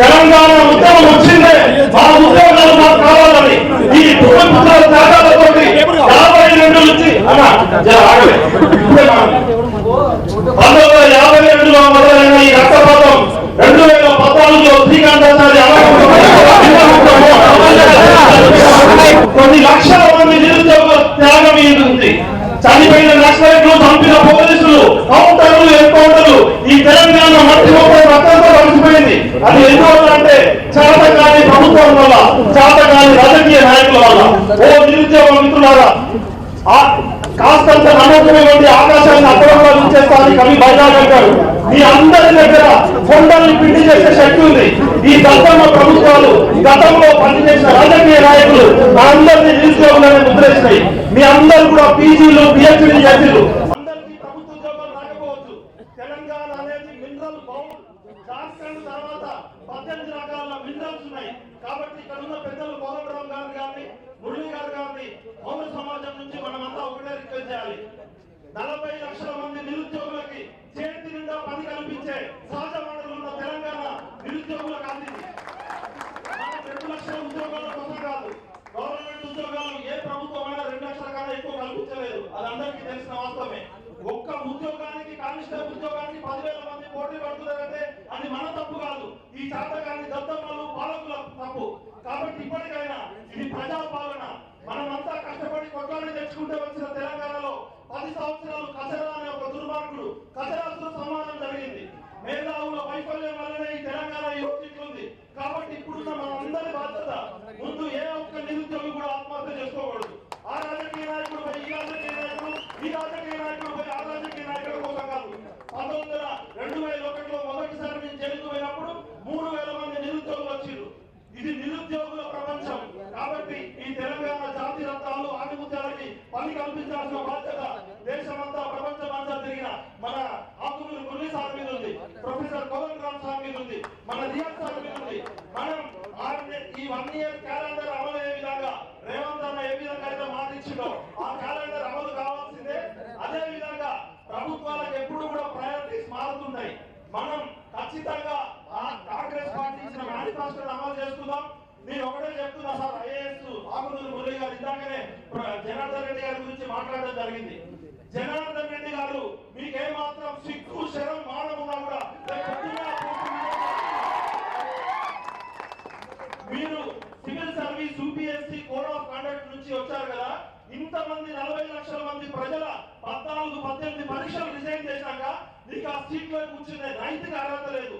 తెలంగాణ ఉద్యమం వచ్చిందే మా ఉద్యోగాలు మాకు కావాలని ఈ పుత్రుల త్యాగాలతో 52 నుంచి 1952లో మొదలైన ఈ రక్తపాతం 2014లో శ్రీకాంతాచారి కొన్ని లక్షల మంది నిరుద్యోగుల త్యాగం ఉంది. చనిపోయిన నక్సలైట్లు, చంపిన పోలీసులు, కౌంటర్లు, ఎన్కౌంటర్లు ఈ తెలంగాణ మట్టి ముప్పై రక్తంతో కలిసిపోయింది. అది ఎందువల్ల అంటే చేతకాని ప్రభుత్వం వల్ల, చేతకాని రాజకీయ నాయకుల వల్ల. ఓ నిరుద్యోగ మిత్రులారా, కాస్తంత నమ్మకమైనటువంటి ఆకాశాన్ని అప్పుడప్పుడు ఉంచేస్తారని కవి బైరాగ్ అంటారు. మీ అందరి దగ్గర కొండల్ని పిండి చేసే శక్తి ఉంది. ఈ దత్తమ్మ ప్రభుత్వాలు, గతంలో పనిచేసిన రాజకీయ నాయకులు మా అందరినీ నిరుద్యోగులను ముద్రేసినాయి. మీ అందరూ కూడా పీజీలు, పిహెచ్డీ చేసిలు. అందరికీ ప్రభుత్వ ఉద్యోగాలు రాకపోవచ్చు. తెలంగాణ అనేది మినరల్ బౌల్. జార్ఖండ్ తర్వాత 18 రకాల మినరల్స్ ఉన్నాయి. కాబట్టి ఇక్కడ ఉన్న పెద్దలు కోదండరాం గారు కానీ, మురళి గారు కానీ పౌర సమాజం నుంచి మనమంతా ఒకటే రిక్వెస్ట్ చేయాలి. 40 లక్షల మంది నిరుద్యోగులకి చేతి నిండా పని కల్పించే సహజ వనరులు ఉన్న తెలంగాణ నిరుద్యోగులకు అందింది. మన 2 లక్షల ఉద్యోగాల కోసం కాదు. గవర్నమెంట్ ఉద్యోగాలు ఏ ప్రభుత్వమైనా 2 లక్షల కన్నా ఎక్కువ కల్పించలేదు. అది అందరికీ తెలిసిన వాస్తవమే. ఒక్క ఉద్యోగానికి, కానిస్టేబుల్ ఉద్యోగానికి 10,000 మంది పోటీ పడుతున్నారంటే అది మన తప్పు కాదు. ఈ చాతకాని దత్తమ్మలు, పాలకుల తప్పు. కాబట్టి ఇప్పటికైనా ఇది ప్రజాపాలన. మనమంతా కష్టపడి కొట్లాడి తెచ్చుకుంటే వచ్చిన తెలంగాణలో 10 సంవత్సరాలు కచరా అనే ఒక దుర్మార్గుడు కచరాతో సమానం జరిగింది. మేధావుల వైఫల్యం వల్లనే ఈ తెలంగాణ యోచిస్తుంది. కాబట్టి ఇప్పుడున్న మన అందరి బాధ్యత, ముందు ఏ ఒక్క నిరుద్యోగి కూడా ఆత్మహత్య చేసుకోకూడదు. ఆ రాజకీయ నాయకుడు పోయి ఈ రాజకీయ నాయకుడు, ఈ రాజకీయ నాయకుడు పోయి ఆ రాజకీయ నాయకుడు కోసం కాదు. 2001లో మొదటిసారి నేను జైలుకు పోయినప్పుడు 3,000 మంది నిరుద్యోగులు వచ్చారు. ఇది నిరుద్యోగుల ప్రపంచం. కాబట్టి ఈ తెలంగాణ జాతి రత్నాలు, ఆణిముత్యాలకి పని కల్పించాల్సిన బాధ్యత దేశమంతా, ప్రపంచమంతా తిరిగిన మన ఆకుమూరి మురళి సార్ మీద ఉంది, ప్రొఫెసర్ కోదండరాం సార్ మీద ఉంది, మన రియాజ్ సార్ మీద ఉంది. మనం ఈ 1 ఇయర్ క్యాలెండర్ అమలు అయ్యే విధంగా రేవంత్ అన్న ఏ విధంగా అయితే మాట ఇచ్చిందో ఆ క్యాలెండర్ అమలు కావాల్సిందే. అదే విధంగా ప్రభుత్వాలకు ఎప్పుడు కూడా ప్రయారిటీస్ మారుతుంటాయి. మనం ఖచ్చితంగా ఆ కాంగ్రెస్ పార్టీ ఇచ్చిన మేనిఫెస్టోను అమలు చేసుకుందాం. నేను ఒకటే చెప్తున్నా సార్, ఐఏఎస్ ఆకుమూరి మురళి గారు ఇందాకనే జనార్దన్ రెడ్డి గారి గురించి మాట్లాడడం జరిగింది. జనార్దన్ రెడ్డి గారు మీకేమాత్రం సిగ్గు, శరం, మానం ఉన్నా కూడా మీరు civil service, UPSC, code of conduct నుంచి వచ్చారు కదా. ఇంతమంది 40 లక్షల మంది ప్రజల 14-18 పరీక్షలు రిజైన్ చేశాక నీకు ఆ సీట్ లో కూర్చునే నైతిక అర్హత లేదు.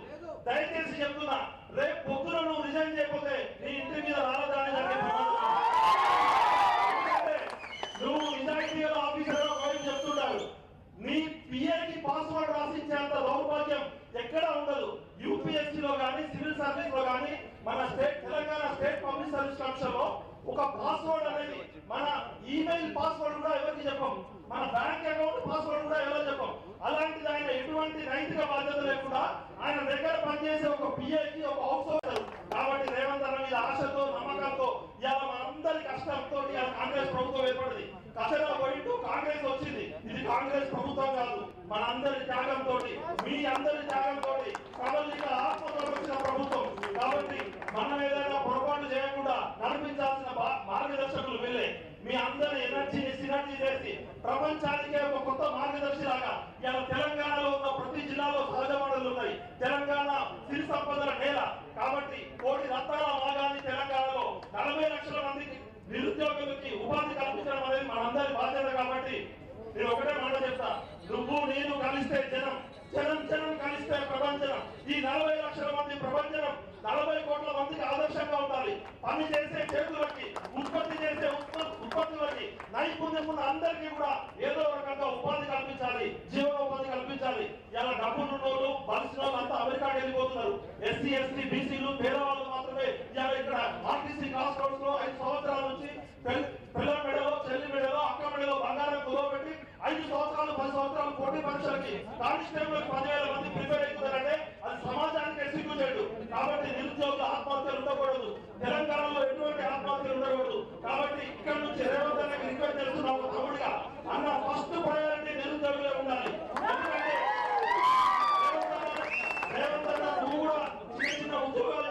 దయచేసి చెప్తున్నా, రేపు పొద్దున నువ్వు రిజైన్ చేయకపోతే నీ ఇంటి మీద రాలదాని జరిగే నువ్వు నిజాయితీగా ఆఫీసర్ చెప్తుంటారు. నీ పిఏకి పాస్వర్డ్ రాసించేంత దౌర్భాగ్యం ఎక్కడ ఉండదు. యూపీఎస్సీలో కానీ, సివిల్ సర్వీస్ లో కానీ, మన Telangana state public service commission లో ఒక పాస్వర్డ్ అనేది, మన ఈమెయిల్ పాస్వర్డ్ కూడా ఎవరికి చెప్పం, మన బ్యాంక్ అకౌంట్ పాస్వర్డ్ కూడా ఎవరికి చెప్పం. అలాంటిది ఆయన ఎటువంటి నైతిక బాధ్యత లేకుండా ఆయన దగ్గర పనిచేసే ఒక పిఏకి ఒక అవుట్సోర్సర్. కాబట్టి రేవంత్ అన్న మీద ఆశతో, నమ్మకంతో ఇలా మనందరి కష్టంతో కాంగ్రెస్ ప్రభుత్వం ఏర్పడింది. కచరా పోయింటూ కాంగ్రెస్ వచ్చింది. ఇది కాంగ్రెస్ ప్రభుత్వం కాదు, మన అందరి త్యాగంతో, మీ అందరి త్యాగంతో, ప్రబలిక ఆత్మతో వచ్చిన ప్రభుత్వం. కాబట్టి మనం ఏదైనా పొరపాటు చేయకుండా నడిపించాల్సిన మార్గదర్శకులు వీళ్ళే. మీ అందరి ఎనర్జీని సినర్జీ చేసి ప్రపంచానికే ఒక కొత్త మార్గదర్శి లాగా ఇలా తెలంగాణలో ఉన్న ప్రతి జిల్లాలో సహజ వనరులు ఉన్నాయి. తెలంగాణ సిరి సంపదల నేల. కాబట్టి 1 కోటి రత్నాల భాగాన్ని తెలంగాణలో 40 లక్షల మందికి నిరుద్యోగులకి ఉపాధి కల్పించడం అనేది మనందరి బాధ్యత. కాబట్టి నేను ఒకటే మాట చెప్తా, నువ్వు నేను కలిస్తే జనం, జనం జనం కలిస్తే ప్రపంచం. ఈ 40 లక్షల మంది ప్రపంచం 40 కోట్ల మందికి ఆదర్శంగా ఉండాలి. పని చేసే చేతులకి, ఉత్పత్తి చేసే ఉత్పత్తులకి నైపుణ్యం ఉన్న అందరికీ కూడా ఏదో రకంగా ఉపాధి కల్పించాలి, జీవనోపాధి కల్పించాలి. ఇలా డబ్బులు ఉన్నోళ్ళు, బలిసిన వాళ్ళు అంతా అమెరికాకి వెళ్ళిపోతున్నారు. ఎస్సీ, ఎస్టీ, బీసీలు, పేదవాళ్ళు మాత్రమే ఇలా ఇక్కడ ఆర్టీసీ క్లాస్ రోడ్స్ లో 5 సంవత్సరాల నుంచి పిల్లల మెడలో, చెల్లి మెడలో, అక్క మెడలో బంగారం కుదవబెట్టి 5 సంవత్సరాలు 10 సంవత్సరాలు పోటీ పరీక్షలకి కానిస్టేబుల్ 10,000 మంది ప్రిపేర్ అవుతున్నారంటే అది సమాజానికి ఎగ్జిక్యూటెడ్. కాబట్టి నిరుద్యోగుల ఆత్మహత్యలు ఉండకూడదు, తెలంగాణలో ఎటువంటి ఆత్మహత్యలు ఉండకూడదు. కాబట్టి ఇక్కడ నుంచి రేవంత్ అన్నకి రిక్వెస్ట్ చేస్తున్నా ఒక తమ్ముడిగా, అన్న ఫస్ట్ ప్రయారిటీ నిరుద్యోగులే ఉండాలి. ఎందుకంటే రేవంత్ అన్న నువ్వు కూడా చిన్న చిన్న ఉద్యోగాలు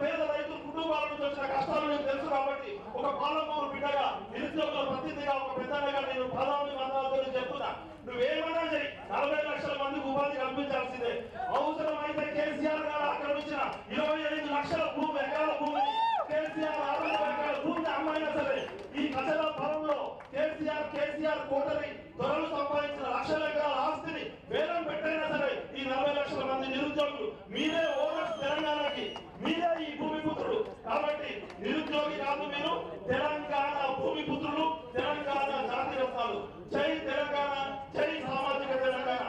పేద రైతు కుటుంబాల నుంచి వచ్చిన కష్టాలు నీకు తెలుసు కాబట్టి ఒక పాలమూరు బిడ్డగా నిరుద్యోగుల ప్రతినిధిగా ఒక పెద్దగా నేను ప్రధాని మంత్రాలతో చెప్తున్నా, నువ్వేమన్నా చేయి 40 లక్షల మందికి ఉపాధి కల్పించాల్సిందే. అవసరమైతే కేసీఆర్ గారు ఆక్రమించిన 25 లక్షల భూమి ఎకరాల భూమిని కేసీఆర్ 60 ఎకరాల భూమిని అమ్మైనా సరే ఈ కచల పొలంలో కేసీఆర్ కోటరి ధరలు సంపాదించిన లక్షల ఎకరాల ఆస్తిని వేలం పెట్టైనా సరే ఈ 40 లక్షల మంది నిరుద్యోగులు మీరే ఓనర్స్ తెలంగాణకి, మీరే ఈ భూమి పుత్రుడు. కాబట్టి నిరుద్యోగి కాదు మీరు, తెలంగాణ భూమి పుత్రులు, తెలంగాణ జాతి రత్నాలు. జై తెలంగాణ, జై సామాజిక తెలంగాణ.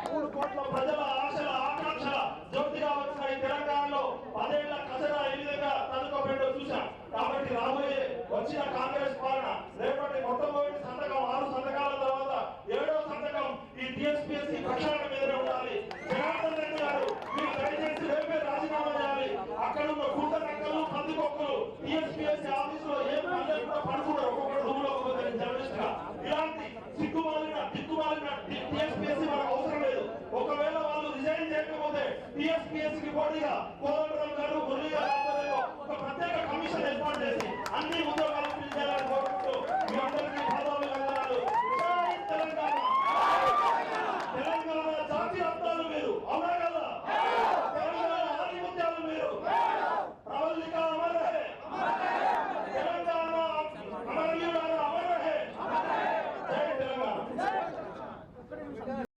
3 కోట్ల ప్రజల ఆశల ఆకాంక్షల జ్యోతిగా వచ్చిన ఈ తెలంగాణలో 10 ఏళ్ల కచరా ఏ విధంగా తనుకోబెట్టో చూశాం. కాబట్టి రాబోయే వచ్చిన కాంగ్రెస్ పాలన రేపటి మొట్టమొదటి సంతకం 6 సంతకాల తర్వాత 7వ సంతకం ఈ టీఎస్పీఎస్సీ ప్రక్షాళన మీదనే ఉండాలి. జనార్దన్ రెడ్డి గారు మీరు దయచేసి రేపే రాజీనామా చేయాలి. అక్కడ ఉన్న గుంట నక్కలు పందికొక్కలు టీఎస్పీఎస్సీ ఆఫీసులో ఏం పనులు కూడా పడుకున్నారు, ఒక్కొక్క రూమ్ లో ఒక్కొక్క జర్నలిస్ట్ గా. ఇలాంటి దిక్కుమాలిన టీఎస్పీఎస్సీ మనకు అవసరం లేదు. ఒకవేళ వాళ్ళు రిజైన్ చేయకపోతే టీఎస్పీఎస్సీకి పోటీగా కోదండరాం గారు, మురళి గారు ఒక ప్రత్యేక కమిషన్ ఏర్పాటు చేసి అన్ని